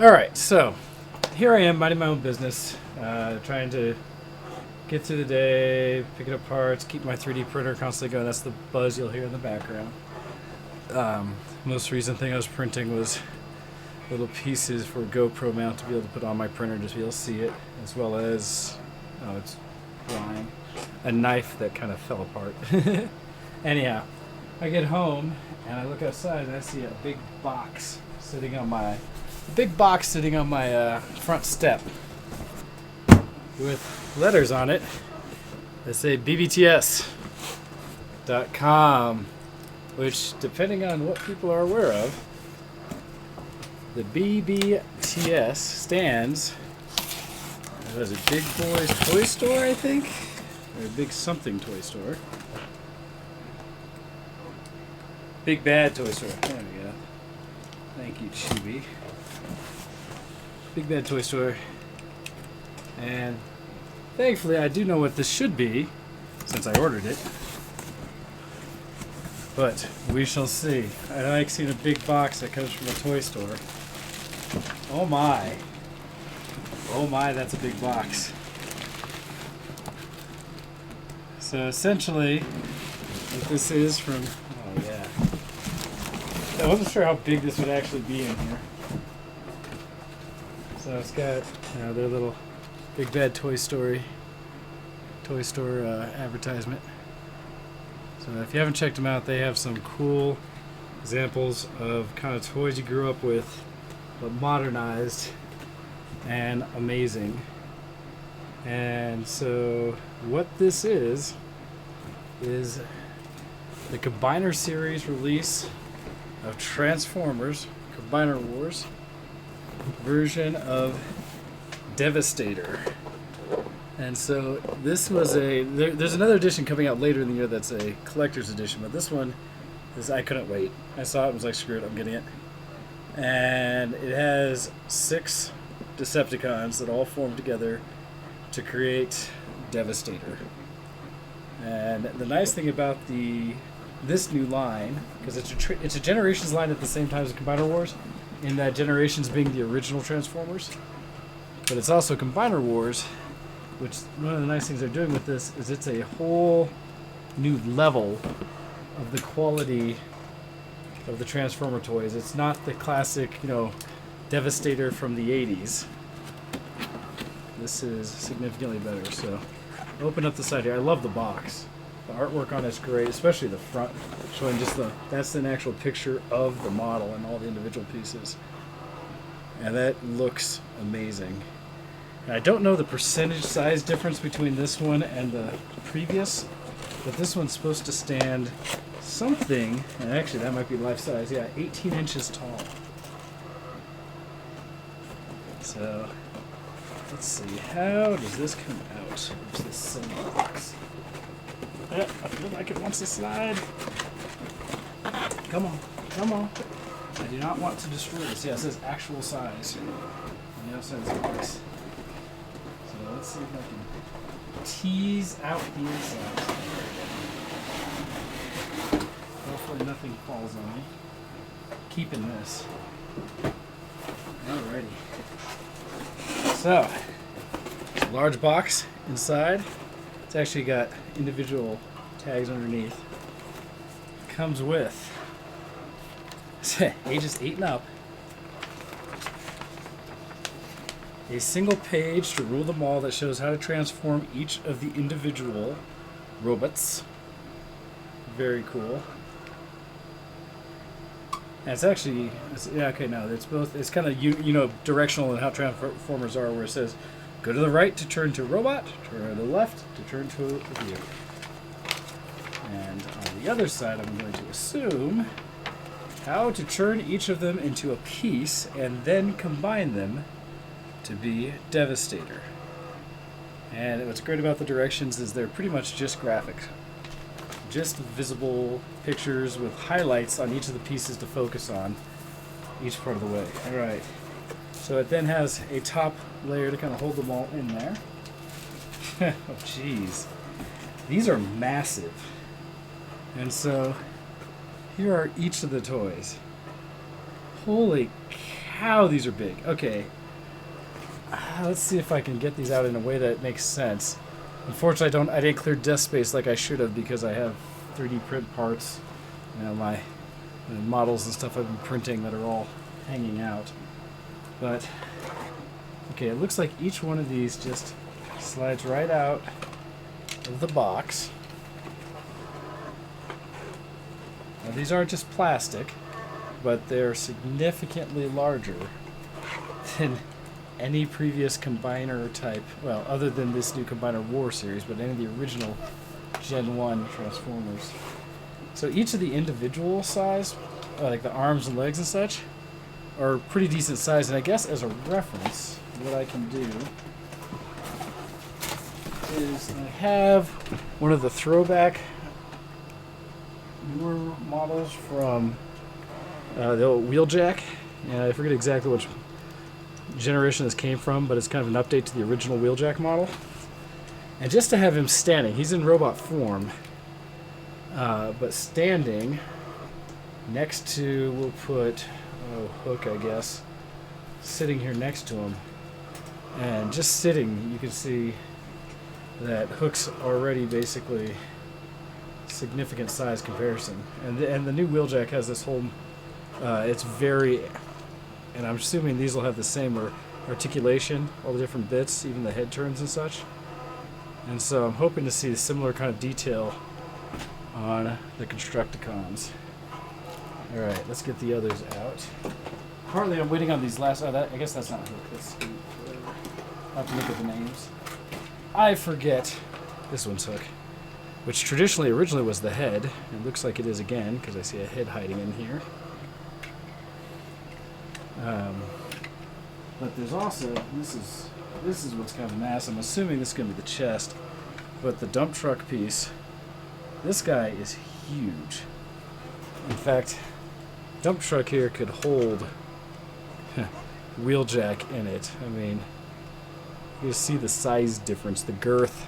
Alright, so here I am minding my own business, trying to get through the day, picking up parts, keep my 3D printer constantly going. That's the buzz you'll hear in the background. Most recent thing I was printing was little pieces for GoPro mount to be able to put on my printer just to be able to see it, as well as, oh, it's flying, a knife that kind of fell apart. Anyhow, I get home and I look outside and I see a big box sitting on my front step with letters on it that say bbts.com, which, depending on what people are aware of, the BBTS stands, what is it, Big Boys Toy Store, I think? Or Big Something Toy Store. Big Bad Toy Store. There we go. Thank you, Chibi. Big Bad Toy Store. And thankfully I do know what this should be, since I ordered it. But we shall see. I like seeing a big box that comes from a toy store. Oh my. Oh my, that's a big box. So essentially, what this is from... Oh yeah. I wasn't sure how big this would actually be in here. So it's got their little Big Bad Toy Store advertisement. So if you haven't checked them out, they have some cool examples of kind of toys you grew up with, but modernized and amazing. And so what this is the Combiner series release of Transformers, Combiner Wars, version of Devastator. And so this was there's another edition coming out later in the year that's a collector's edition, but this one is, I couldn't wait. I saw it and was like, screw it, I'm getting it. And it has 6 Decepticons that all form together to create Devastator. And the nice thing about this new line, because it's a Generations line at the same time as Combiner Wars, in that Generations being the original Transformers, but it's also Combiner Wars, which one of the nice things they're doing with this is it's a whole new level of the quality of the Transformer toys. It's not the classic, Devastator from the 80s. This is significantly better. So open up the side here. I love the box. The artwork on it's great, especially the front, showing just that's an actual picture of the model and all the individual pieces. And that looks amazing. And I don't know the percentage size difference between this one and the previous, but this one's supposed to stand something, and actually that might be life size, 18 inches tall. So let's see, how does this come out of this single box? I feel like it wants to slide. Come on, come on. I do not want to destroy this. Yeah, it says actual size on the outside of the box. So let's see if I can tease out the inside. Hopefully nothing falls on me. Keeping this. Alrighty. So, it's a large box inside. It's actually got individual tags underneath. Comes with ages 8 and up. A single page to rule them all that shows how to transform each of the individual robots. Very cool. And it's actually, it's both, it's kind of, directional in how Transformers are, where it says, go to the right to turn to a robot, turn to the left to turn to a vehicle. And on the other side, I'm going to assume how to turn each of them into a piece and then combine them to be Devastator. And what's great about the directions is they're pretty much just graphics. Just visible pictures with highlights on each of the pieces to focus on each part of the way. Alright. So it then has a top layer to kind of hold them all in there. Oh, jeez. These are massive. And so here are each of the toys. Holy how these are big. Okay. Let's see if I can get these out in a way that makes sense. Unfortunately, I didn't clear desk space like I should have because I have 3D print parts, my models and stuff I've been printing that are all hanging out. But okay, it looks like each one of these just slides right out of the box. Now, these aren't just plastic, but they're significantly larger than any previous Combiner type, well, other than this new Combiner Wars series, but any of the original Gen 1 Transformers. So each of the individual size, like the arms and legs and such, are pretty decent size. And I guess as a reference, what I can do is I have one of the throwback newer models from the old Wheeljack. And I forget exactly which generation this came from, but it's kind of an update to the original Wheeljack model. And just to have him standing, he's in robot form, but standing next to, we'll put Hook, I guess, sitting here next to him. And just sitting, you can see that Hook's already basically significant size comparison. And the new Wheeljack has this whole, it's very, and I'm assuming these will have the same articulation, all the different bits, even the head turns and such. And so I'm hoping to see a similar kind of detail on the Constructicons. Alright, let's get the others out. Partly I'm waiting on these last, I guess that's not Hook, that's I'll have to look at the names. I forget, this one's Hook, which originally was the head. It looks like it is again, because I see a head hiding in here. But there's also, this is what's kind of mass. I'm assuming this is going to be the chest, but the dump truck piece, this guy is huge. In fact, dump truck here could hold Wheeljack in it. I mean, you see the size difference, the girth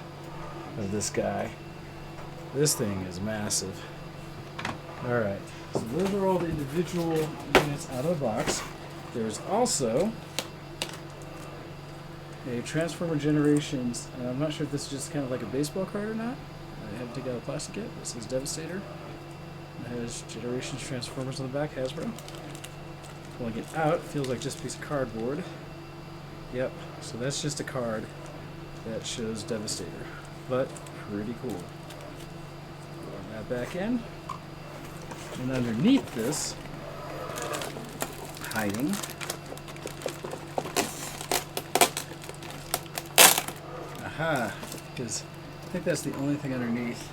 of this guy. This thing is massive. Alright, so those are all the individual units out of the box. There's also a Transformer Generations, and I'm not sure if this is just kind of like a baseball card or not. I haven't taken out the plastic yet. This is Devastator. It has Generations Transformers on the back, Hasbro. Pulling it out, it feels like just a piece of cardboard. Yep, so that's just a card that shows Devastator, but pretty cool. Put that back in. And underneath this, hiding, aha, because I think that's the only thing underneath.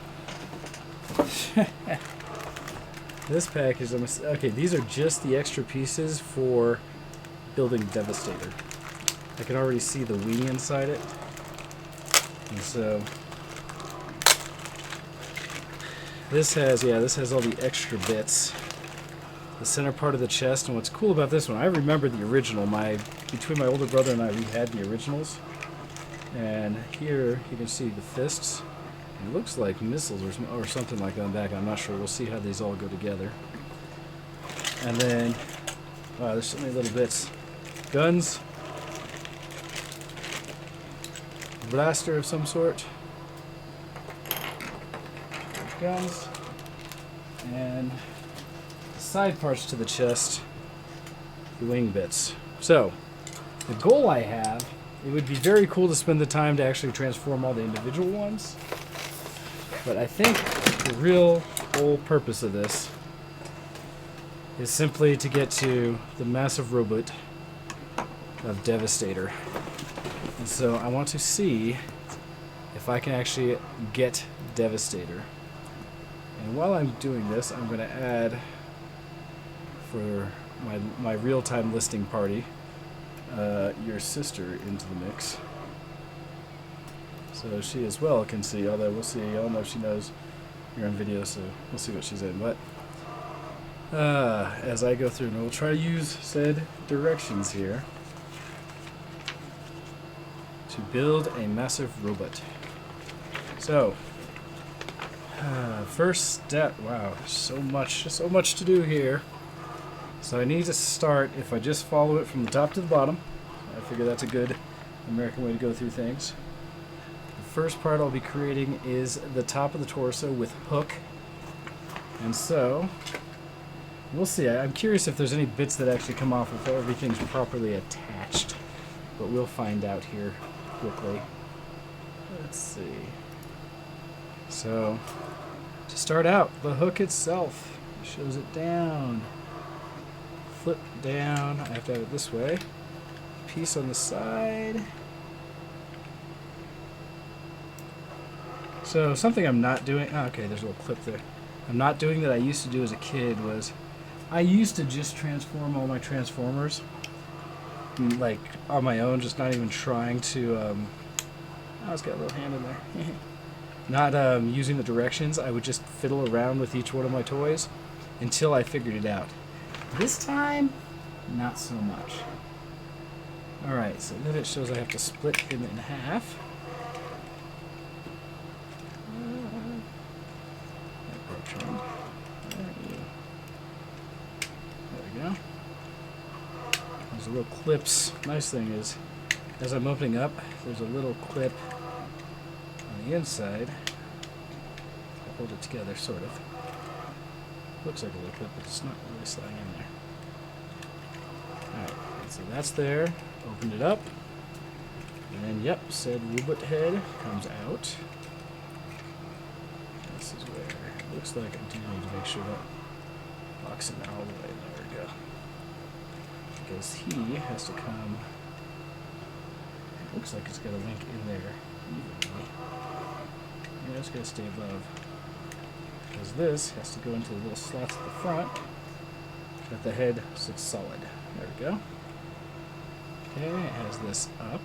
This package, okay, these are just the extra pieces for building Devastator. I can already see the wing inside it. And so this has all the extra bits. The center part of the chest, and what's cool about this one, I remember the original. Between my older brother and I, we had the originals. And here you can see the fists. It looks like missiles or something like that on the back. I'm not sure. We'll see how these all go together. And then, wow, there's so many little bits. Guns. Blaster of some sort. Guns. And side parts to the chest. The wing bits. So, the goal I have, it would be very cool to spend the time to actually transform all the individual ones. But I think the real whole purpose of this is simply to get to the massive robot of Devastator. And so I want to see if I can actually get Devastator. And while I'm doing this, I'm going to add, for my real-time listing party, your sister into the mix. So she as well can see, although we'll see. I don't know if she knows you're on video, so we'll see what she's in. But as I go through, and we'll try to use said directions here to build a massive robot. So, first step. Wow, so much to do here. So I need to start, if I just follow it from the top to the bottom, I figure that's a good American way to go through things. The first part I'll be creating is the top of the torso with hook. And so, we'll see. I'm curious if there's any bits that actually come off if everything's properly attached. But we'll find out here quickly. Let's see. So, to start out, the hook itself shows it down. Flip down. I have to have it this way. Piece on the side. So something I'm not doing. Oh, okay, there's a little clip there. I'm not doing that I used to do as a kid was I used to just transform all my Transformers like on my own, just not even trying to. Oh, it's got a little hand in there. Not using the directions. I would just fiddle around with each one of my toys until I figured it out. This time, not so much. Alright, so then it shows I have to split him in half. There we go. There's a little clips. Nice thing is, as I'm opening up, there's a little clip on the inside. I'll hold it together, sort of. Looks like a little clip, but it's not really sliding in there. Alright, so that's there. Opened it up. And yep, said robot head comes out. This is where it looks like I do need to make sure that locks in all the way. There we go. Because he has to come. It looks like it's got a link in there. Yeah, it's got to stay above. Because this has to go into the little slots at the front that the head sits solid. There we go. Okay, it has this up.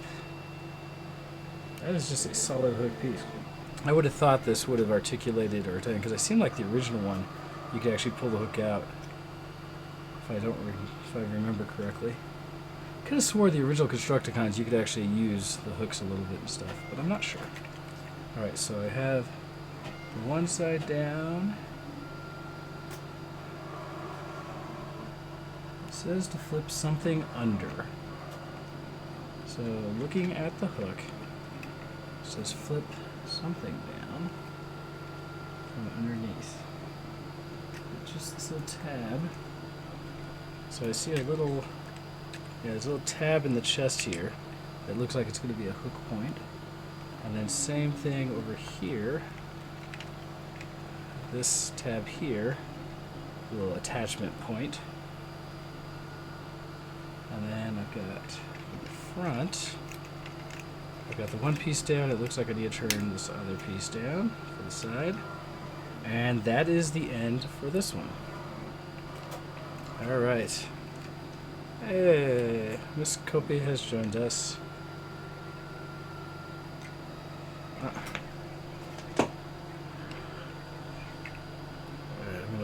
That is just a solid hook piece. I would have thought this would have articulated or because I seem like the original one, you could actually pull the hook out. If I remember correctly. Could have swore the original Constructicons you could actually use the hooks a little bit and stuff, but I'm not sure. Alright, so I have one side down. It says to flip something under. So looking at the hook, it says flip something down from underneath. Just this little tab. So I see a little, there's a little tab in the chest here. It looks like it's going to be a hook point. And then same thing over here. This tab here, a little attachment point. And then I've got in the front, I've got the one piece down. It looks like I need to turn this other piece down for the side. And that is the end for this one. Alright. Hey, Miss Copy has joined us.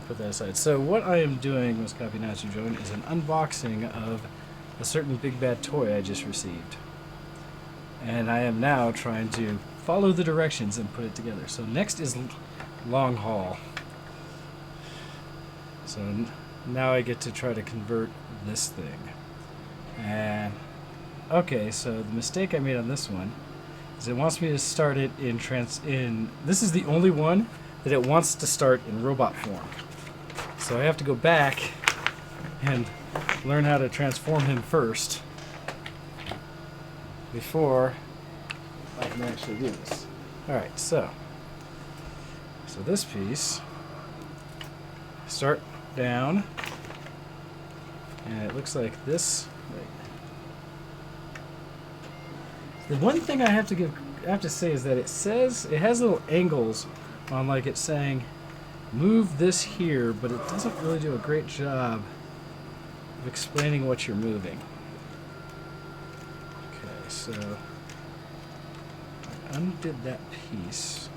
Put that aside. So what I am doing, Miss Copy Not You Join, is an unboxing of a certain big bad toy I just received. And I am now trying to follow the directions and put it together. So next is long haul. So now I get to try to convert this thing. And okay, so the mistake I made on this one is it wants me to start it in this is the only one that it wants to start in robot form. So I have to go back and learn how to transform him first before I can actually do this. Alright, so this piece, start down, and it looks like this. The one thing I have to say is that it has little angles on, like it's saying move this here, but it doesn't really do a great job of explaining what you're moving. Okay, so I undid that piece.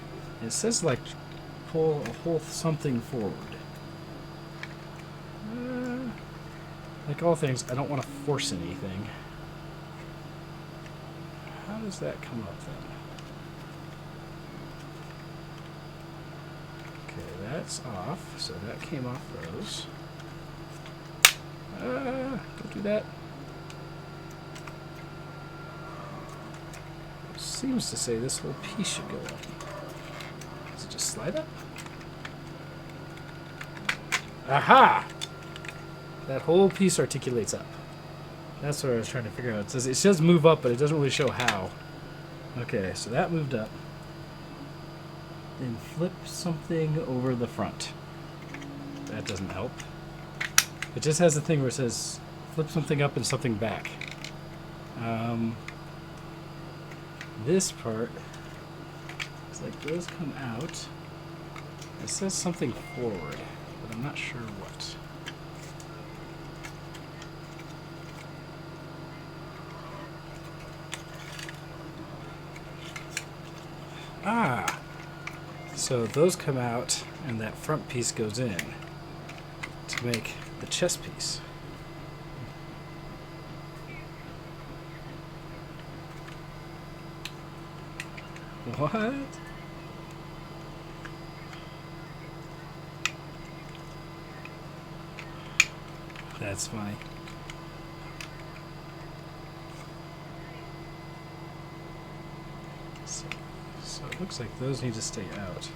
It says like pull a whole something forward. Like all things, I don't want to force anything. How does that come up then? Okay, that's off, so that came off those. that? It seems to say this whole piece should go up. Does it just slide up? Aha! That whole piece articulates up. That's what I was trying to figure out. It says move up, but it doesn't really show how. Okay, so that moved up. Then flip something over the front. That doesn't help. It just has a thing where it says flip something up and something back. This part, it's like those come out. It says something forward, but I'm not sure what. Ah! So those come out, and that front piece goes in to make the chest piece. What? That's funny. So it looks like those need to stay out.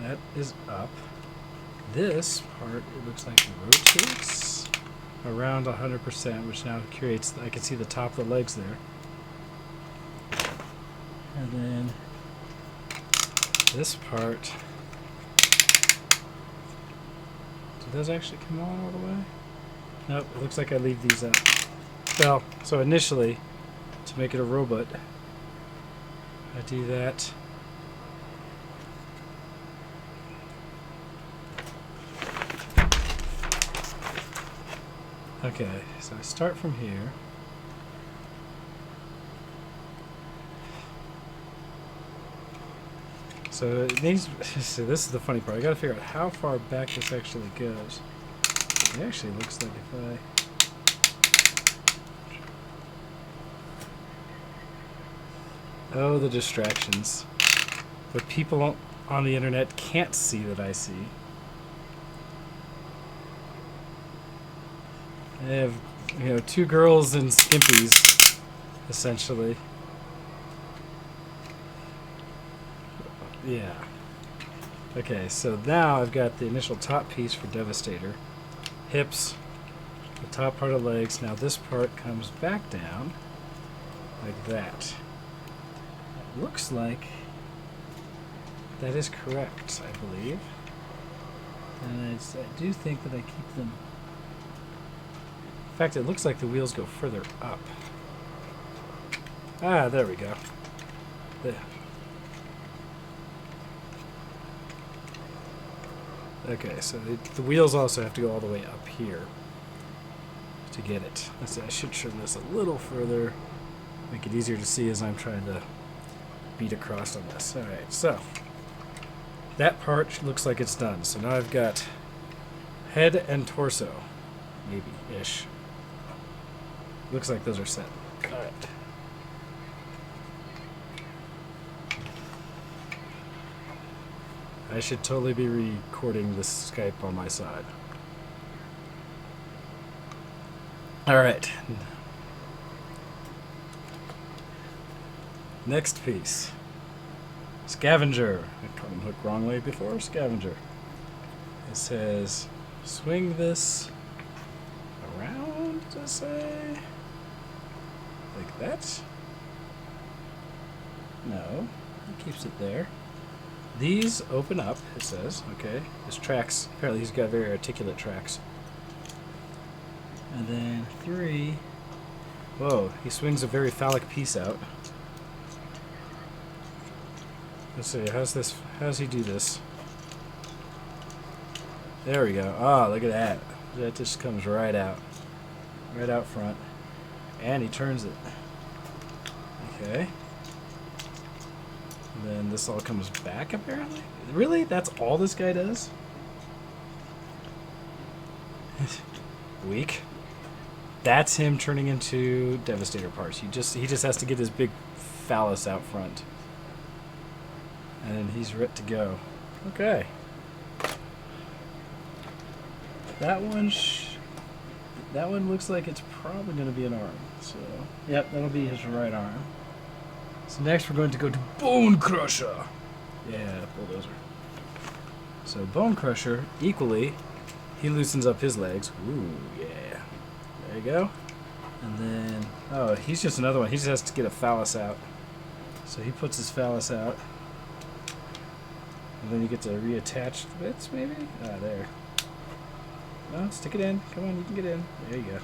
That is up. This part, it looks like rotates around 100%, which now creates, I can see the top of the legs there. And then this part, do those actually come on all the way? Nope, it looks like I leave these out. Well, so initially, to make it a robot, I do that. Okay, so I start from here. So it needs, so this is the funny part. I gotta figure out how far back this actually goes. It actually looks like if I... Oh, the distractions. What people on the internet can't see that I see. I have, you know, two girls in skimpies, essentially. Yeah. Okay, so now I've got the initial top piece for Devastator. Hips, the top part of legs. Now this part comes back down like that. It looks like that is correct, I believe. And I do think that I keep them... In fact, it looks like the wheels go further up. Ah, there we go. There. Okay, so the wheels also have to go all the way up here to get it. Let's see, I should trim this a little further, make it easier to see as I'm trying to beat across on this. Alright, so that part looks like it's done. So now I've got head and torso, maybe-ish. Looks like those are set. Alright. I should totally be recording this Skype on my side. Alright. Next piece. Scavenger. I caught him hooked wrong way before. Scavenger. It says, swing this around, does it say? Like that? No. It keeps it there. These open up, it says. Okay. His tracks. Apparently he's got very articulate tracks. And then 3. Whoa, he swings a very phallic piece out. Let's see, how's he do this? There we go. Oh, look at that. That just comes right out. Right out front. And he turns it. Okay. And then this all comes back, apparently? Really? That's all this guy does? Weak. That's him turning into Devastator parts. He just has to get his big phallus out front. And he's ready to go. Okay. That one that one looks like it's probably going to be an arm. So, yep, that'll be his right arm. So next we're going to go to Bone Crusher. Yeah, bulldozer. So Bone Crusher, equally, he loosens up his legs. Ooh, yeah. There you go. And then, oh, he's just another one. He just has to get a phallus out. So he puts his phallus out. And then you get to reattach the bits, maybe? Ah, there. No, stick it in. Come on, you can get in. There you go.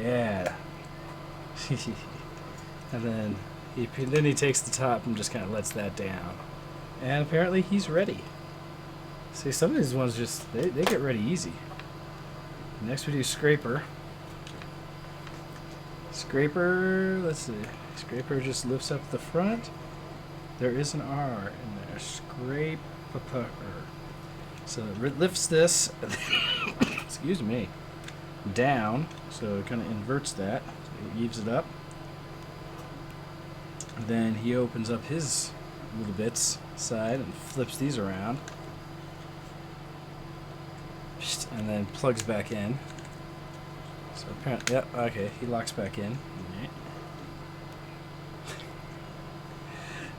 Yeah. And then he takes the top and just kind of lets that down. And apparently he's ready. See, some of these ones just, they get ready easy. Next we do Scraper. Scraper, let's see. Scraper just lifts up the front. There is an R in there. Scraper. So it lifts this, excuse me, down. So it kind of inverts that. So it eaves it up. Then he opens up his little bits side and flips these around. And then plugs back in. So apparently, yep, okay, he locks back in.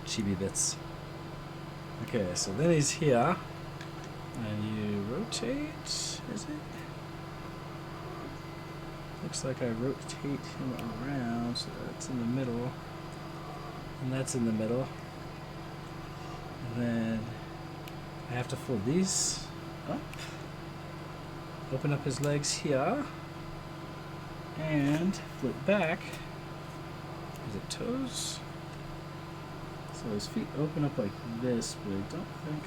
Chibi bits. Okay, so then he's here. And you rotate, is it? Looks like I rotate him around, so that's in the middle. And that's in the middle. And then I have to fold these up. Open up his legs here. And flip back. Is it toes? So his feet open up like this, but I don't think...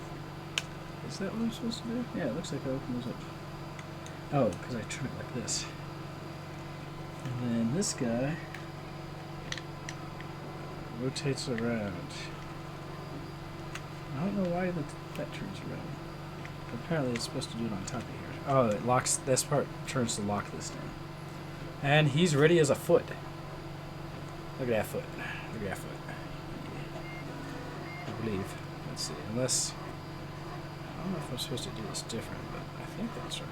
Is that what I'm supposed to do? Yeah, it looks like I open those up. Oh, because I turn it like this. And then this guy rotates around. I don't know why that turns around. But apparently it's supposed to do it on top of here. Oh, it locks, this part turns to lock this down. And he's ready as a foot. Look at that foot. Look at that foot. I believe. Let's see. Unless... I don't know if I'm supposed to do this different, but I think that's right.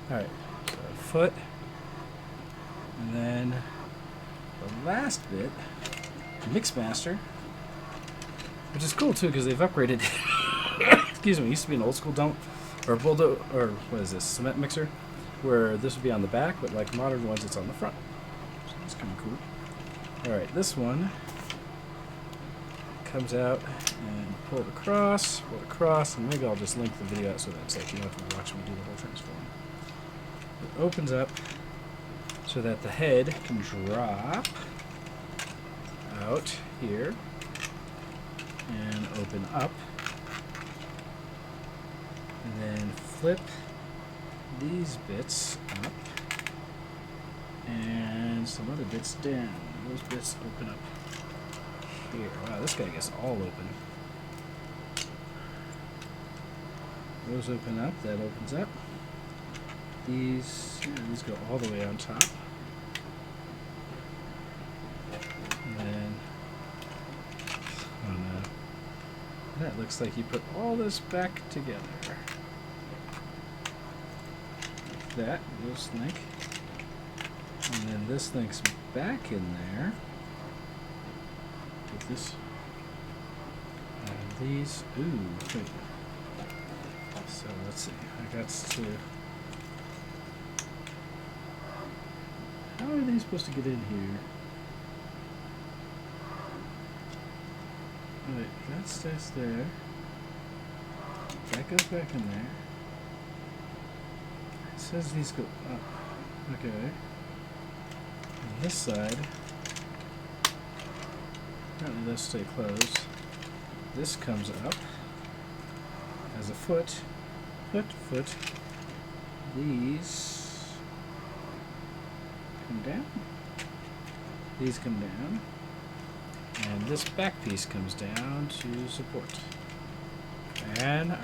Alright. So foot. And then the last bit, Mixmaster. Which is cool too, because they've upgraded. Excuse me, it used to be an old school dump or bulldozer, or what is this, cement mixer, where this would be on the back, but like modern ones, it's on the front. So that's kind of cool. All right, this one comes out and pull it across, and maybe I'll just link the video out so that it's like you don't have to watch me do the whole transform. It opens up so that the head can drop out here and open up. And then flip these bits up and some other bits down. Those bits open up here. Wow, this guy gets all open. Those open up, that opens up. These go all the way on top. And then, oh no. That looks like you put all this back together. Like that, goes link. And then this link's back in there. With this. And these, ooh, wait. So let's see, I got to... How are they supposed to get in here? Alright, that stays there. That goes back in there. It says these go up. Okay. On this side, apparently those stay closed. This comes up as a foot. Foot. These come down. These come down. And this back piece comes down to support. And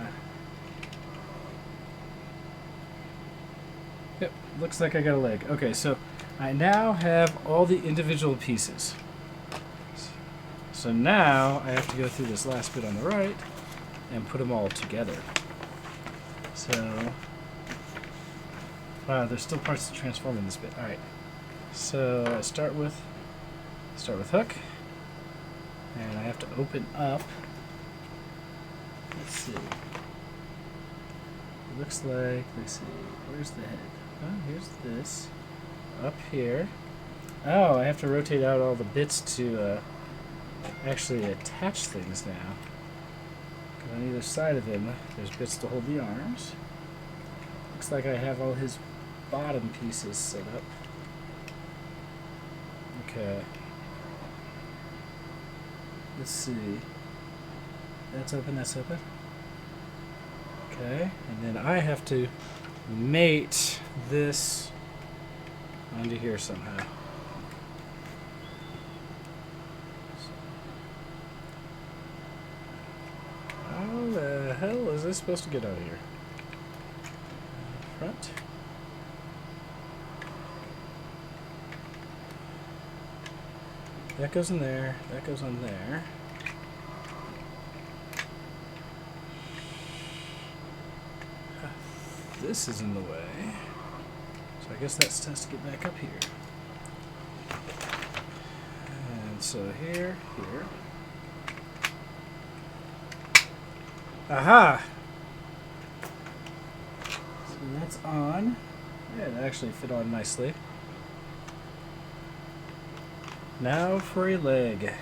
yep, looks like I got a leg. Okay, so I now have all the individual pieces. So now I have to go through this last bit on the right and put them all together. So Wow, there's still parts to transform in this bit. Alright. So I start with hook. And I have to open up. Let's see. It looks like, let's see, where's the head? Oh, here's this. Up here. Oh, I have to rotate out all the bits to actually attach things now. Because on either side of him, there's bits to hold the arms. Looks like I have all his bottom pieces set up. Okay. Let's see. That's open, that's open. Okay, and then I have to mate this onto here somehow. How the hell is this supposed to get out of here? Front. That goes in there, that goes on there. This is in the way. So I guess that has to get back up here. And so here. Aha! So that's on. Yeah, it actually fit on nicely. Now for a leg.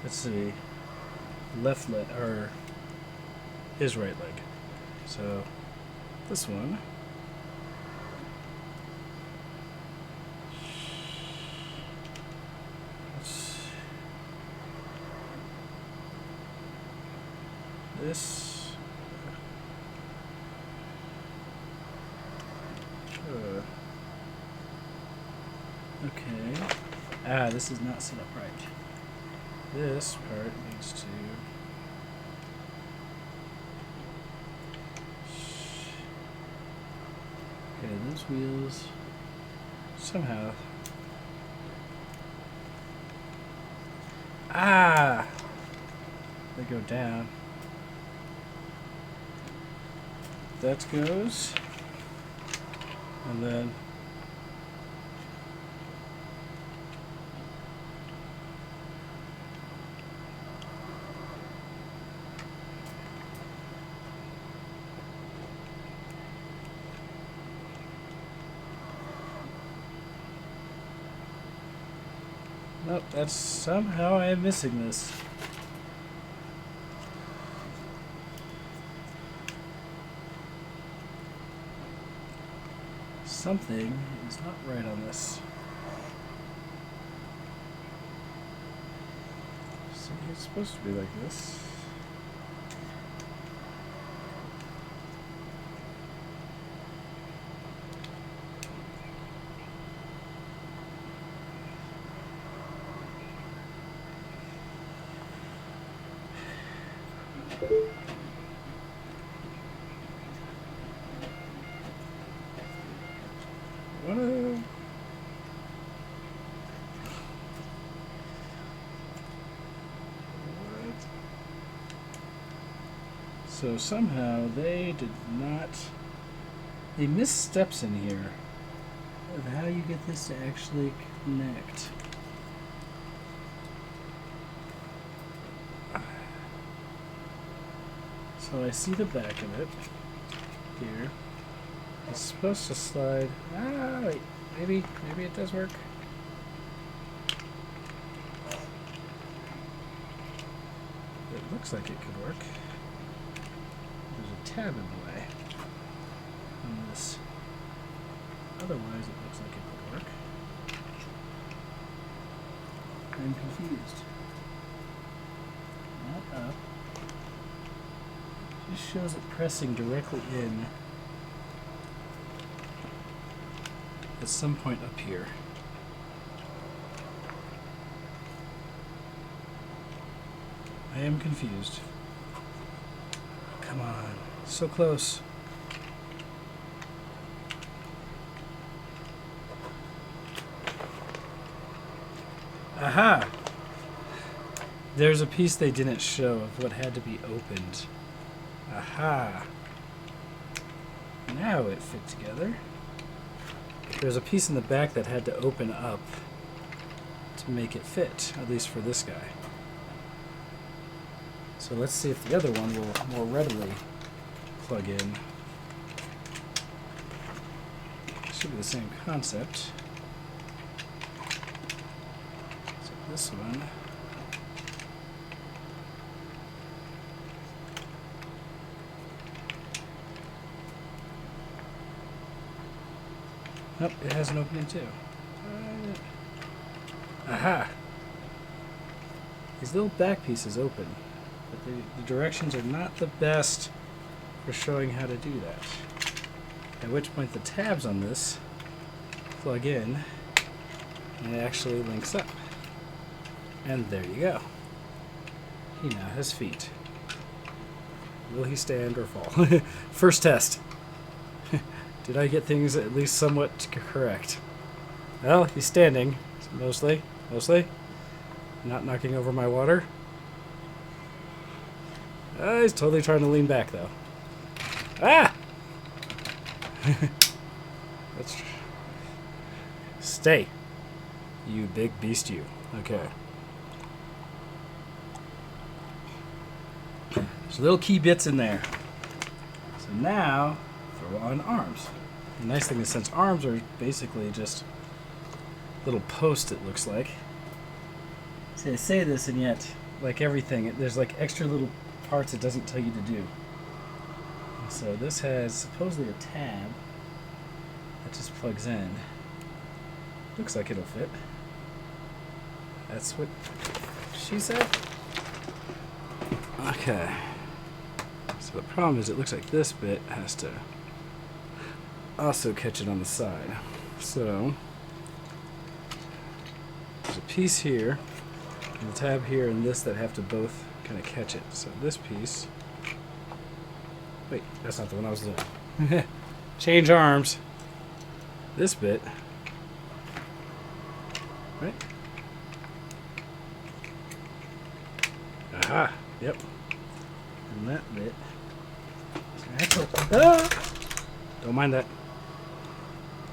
Let's see. Left leg, or his right leg. So this one. This. Okay. Ah, this is not set up right. This part needs to. Okay, those wheels somehow. Ah! They go down. That goes. And then. Nope, that's somehow I am missing this. Something is not right on this. See, it's supposed to be like this. So somehow they did not. They missed steps in here of how you get this to actually connect. So I see the back of it here. It's supposed to slide. Ah, wait. Maybe it does work. It looks like it could work. There's a tab in the way on this. Otherwise, it looks like it could work. I'm confused. Not up. Just shows it pressing directly in at some point up here. I am confused. Come on, so close. Aha! There's a piece they didn't show of what had to be opened. Aha. Now it fit together. There's a piece in the back that had to open up to make it fit, at least for this guy. So let's see if the other one will more readily plug in. Should be the same concept. So this one. Nope, it has an opening too. Aha! These little back pieces open, but the directions are not the best for showing how to do that. At which point the tabs on this plug in and it actually links up. And there you go. He now has feet. Will he stand or fall? First test. Did I get things at least somewhat correct? Well, he's standing, mostly. Not knocking over my water. He's totally trying to lean back, though. Ah! Stay. You big beast, you. Okay. There's little key bits in there. So now, throw on arms. The nice thing is, since arms are basically just little posts, it looks like. See, I say this, and yet, like everything, there's like extra little parts it doesn't tell you to do. And so this has supposedly a tab that just plugs in. Looks like it'll fit. That's what she said. Okay. So the problem is, it looks like this bit has to also catch it on the side. So there's a piece here, and a tab here, and this that have to both kind of catch it. So this piece. Wait, that's not the one I was doing. Change arms. This bit. Right? Aha! Yep. And that bit. Don't mind that.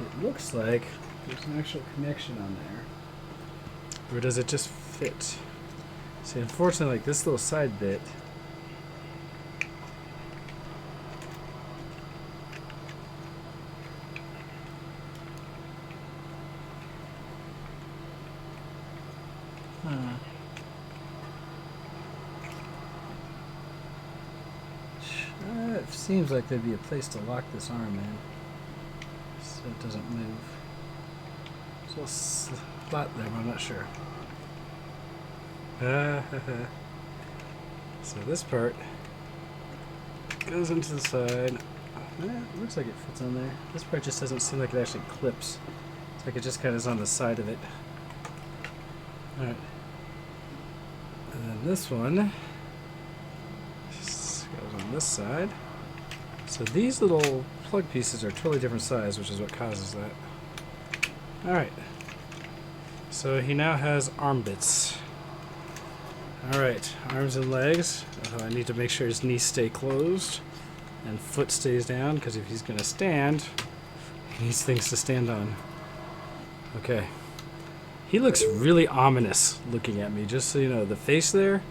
It looks like there's an actual connection on there. Or does it just fit? See, unfortunately, like this little side bit. It seems like there'd be a place to lock this arm in so it doesn't move. There's a little slot there, but I'm not sure. So this part goes into the side. It looks like it fits on there. This part just doesn't seem like it actually clips. It's like it just kind of is on the side of it. Alright. And then this one just goes on this side. So these little plug pieces are totally different size, which is what causes that. Alright. So he now has arm bits. Alright, arms and legs. I need to make sure his knees stay closed and foot stays down, because if he's going to stand, he needs things to stand on. Okay. He looks really ominous looking at me, just so you know. The face there,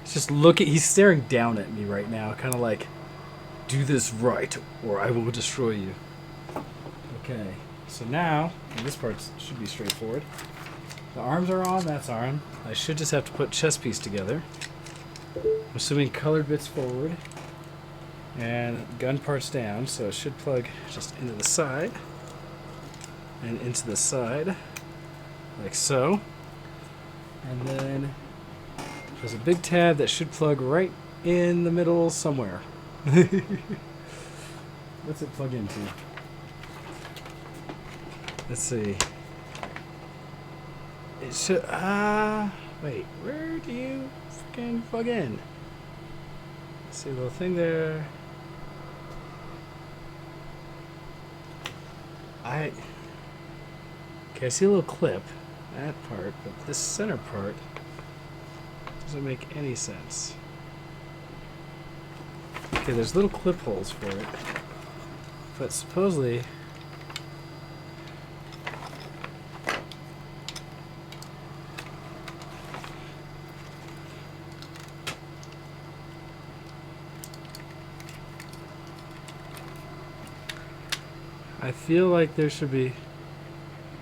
it's just he's staring down at me right now, kind of like, do this right or I will destroy you. Okay, so now, and this part should be straightforward. The arms are on, that's on. I should just have to put chest piece together. I'm assuming colored bits forward and gun parts down, so it should plug just into the side and into the side, like so. And then there's a big tab that should plug right in the middle somewhere. What's it plug into? Let's see. It should, wait, where do you freaking plug in? See a little thing there. Okay, I see a little clip, that part, but this center part doesn't make any sense. Okay, there's little clip holes for it. But supposedly... I feel like there should be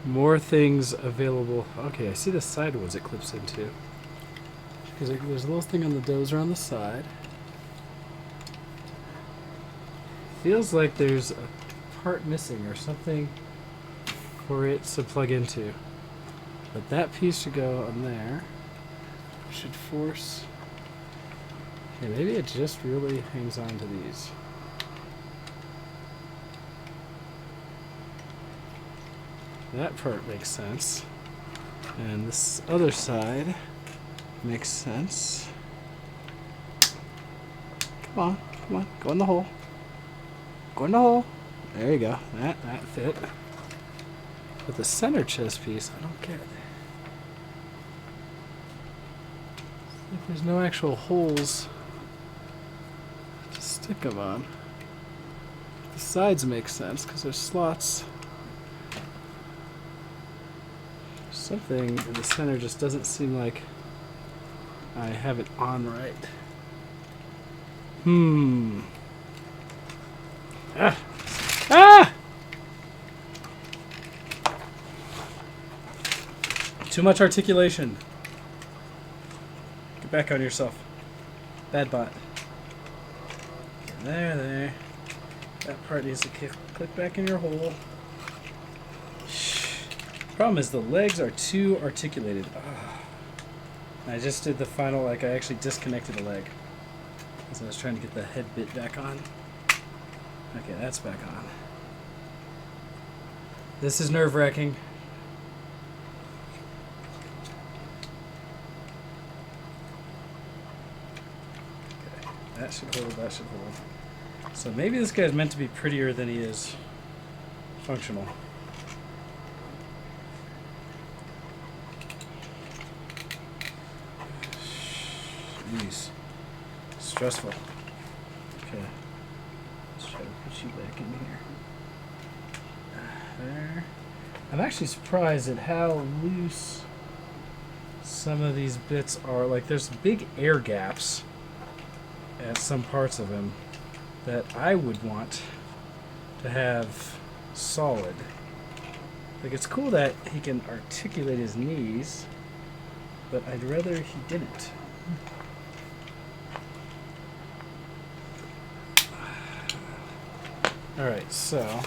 more things available. Okay, I see the side ones it clips into. Because there's a little thing on the dozer on the side. Feels like there's a part missing or something for it to plug into. But that piece should go on there. Should force... Okay, maybe it just really hangs on to these. That part makes sense. And this other side makes sense. Come on, come on, go in the hole. Go in the hole. There you go. That fit. But the center chest piece, I don't get. If there's no actual holes to stick them on. The sides make sense because there's slots. Something in the center just doesn't seem like I have it on right. Ah! Ah! Too much articulation. Get back on yourself. Bad bot. There. That part needs to click back in your hole. Problem is the legs are too articulated. I just did the final, I actually disconnected a leg. As I was trying to get the head bit back on. Okay, that's back on. This is nerve-wracking. Okay, that should hold. So maybe this guy's meant to be prettier than he is functional. Jeez. Stressful. Okay. Let's try to put you back in here. There. I'm actually surprised at how loose some of these bits are. Like, there's big air gaps at some parts of him that I would want to have solid. Like, it's cool that he can articulate his knees, but I'd rather he didn't. Alright, so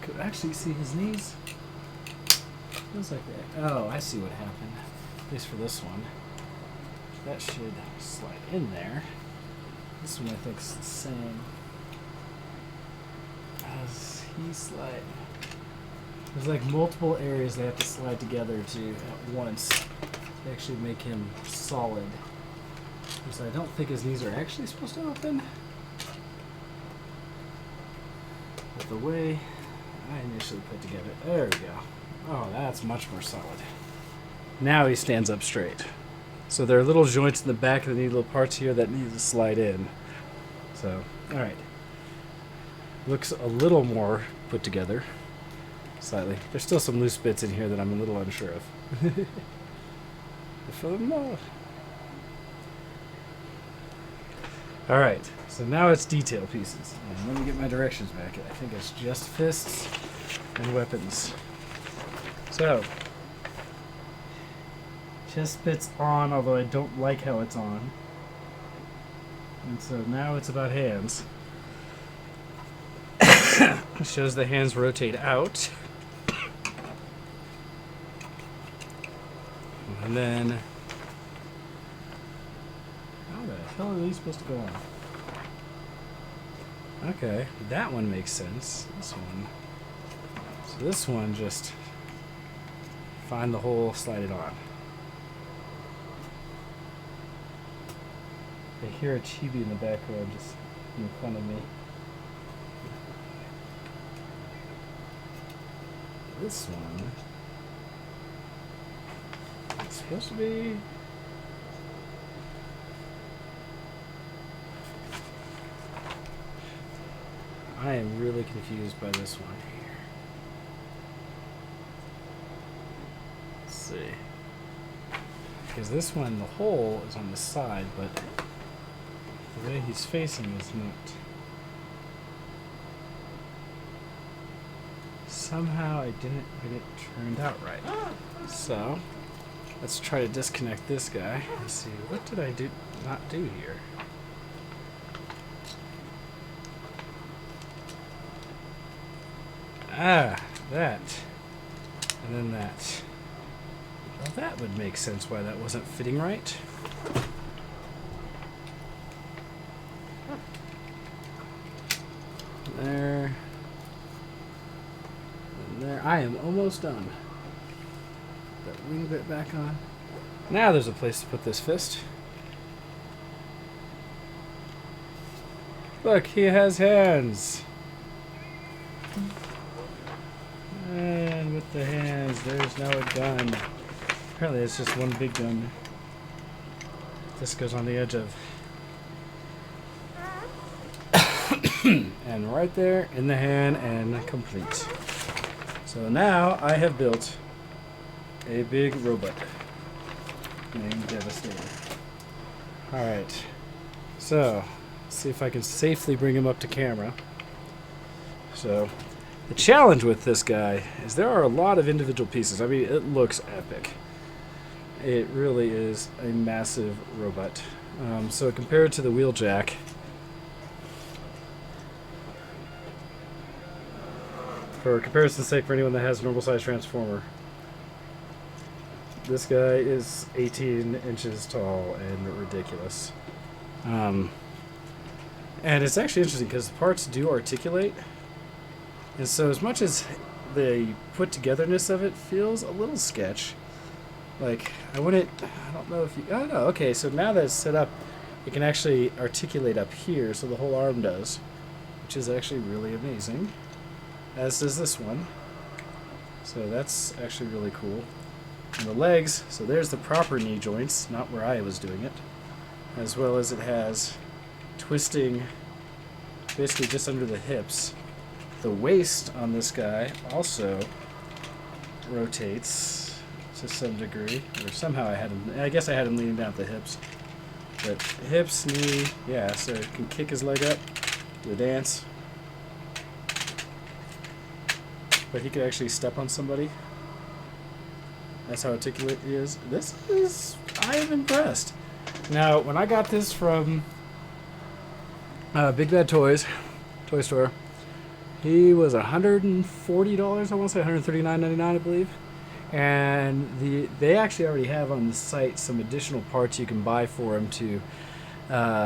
could actually see his knees. Feels like that. Oh, I see what happened. At least for this one. That should slide in there. This one I think is the same as he slide. There's like multiple areas they have to slide together to at once to actually make him solid. So I don't think his knees are actually supposed to open. But the way I initially put together, there we go. Oh, that's much more solid. Now he stands up straight. So there are little joints in the back of the knee, little parts here that need to slide in. So, alright. Looks a little more put together. Slightly. There's still some loose bits in here that I'm a little unsure of. Alright, so now it's detail pieces. And let me get my directions back. I think it's just fists and weapons. So, chest bit's on, although I don't like how it's on. And so now it's about hands. It shows the hands rotate out. And then, how the hell are these supposed to go on? Okay, that one makes sense. This one. So this one just find the hole, slide it on. I hear a chibi in the background just making fun of me. This one. It's supposed to be I am really confused by this one here. Let's see. Because this one, the hole is on the side, but the way he's facing is not. Somehow I didn't get it turned out right. So, let's try to disconnect this guy and see, what did I not do here? Ah, that. And then that. Well, that would make sense why that wasn't fitting right. There. And there. I am almost done. That wing bit back on. Now there's a place to put this fist. Look, he has hands. And with the hands, there's now a gun. Apparently it's just one big gun. This goes on the edge of. And right there in the hand and complete. So now I have built a big robot named Devastator. Alright. So, let's see if I can safely bring him up to camera. So, the challenge with this guy is there are a lot of individual pieces. I mean, it looks epic. It really is a massive robot. So compared to the Wheeljack, for comparison's sake, for anyone that has a normal size transformer, this guy is 18 inches tall and ridiculous. And it's actually interesting because the parts do articulate. And so as much as the put-togetherness of it feels a little sketch, like, I don't know if you, oh no, okay, so now that it's set up, it can actually articulate up here, so the whole arm does, which is actually really amazing, as does this one. So that's actually really cool. And the legs, so there's the proper knee joints, not where I was doing it, as well as it has twisting basically just under the hips. The waist on this guy also rotates to some degree, or somehow I guess I had him leaning down at the hips. But hips, knee, yeah, so he can kick his leg up, do a dance. But he could actually step on somebody. That's how articulate he is. I am impressed. Now, when I got this from Big Bad Toys, toy store, he was $140, I want to say $139.99, I believe. And they actually already have on the site some additional parts you can buy for him to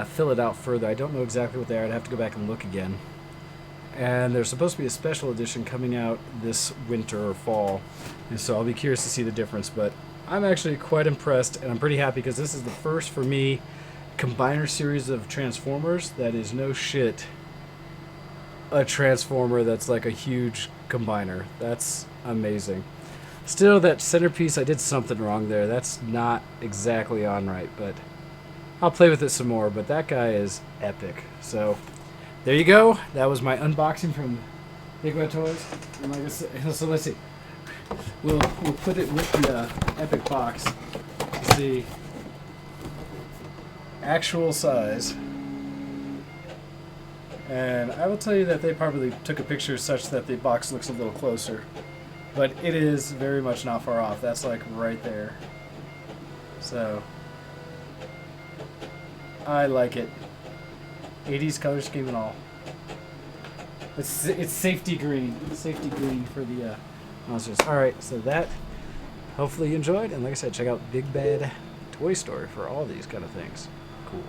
fill it out further. I don't know exactly what they are. I'd have to go back and look again. And there's supposed to be a special edition coming out this winter or fall. And so I'll be curious to see the difference. But I'm actually quite impressed, and I'm pretty happy because this is the first, for me, Combiner series of Transformers that is no shit a Transformer that's like a huge combiner. That's amazing. Still, that centerpiece, I did something wrong there. That's not exactly on right, but I'll play with it some more. But that guy is epic. So there you go. That was my unboxing from Big Bad Toys. And like I said, so let's see. We'll put it with the epic box to see actual size. And I will tell you that they probably took a picture such that the box looks a little closer. But it is very much not far off. That's like right there. So I like it. 80s color scheme and all. It's safety green. Safety green for the monsters. Alright, so that, hopefully you enjoyed. And like I said, check out Big Bad Toy Store for all these kind of things. Cool.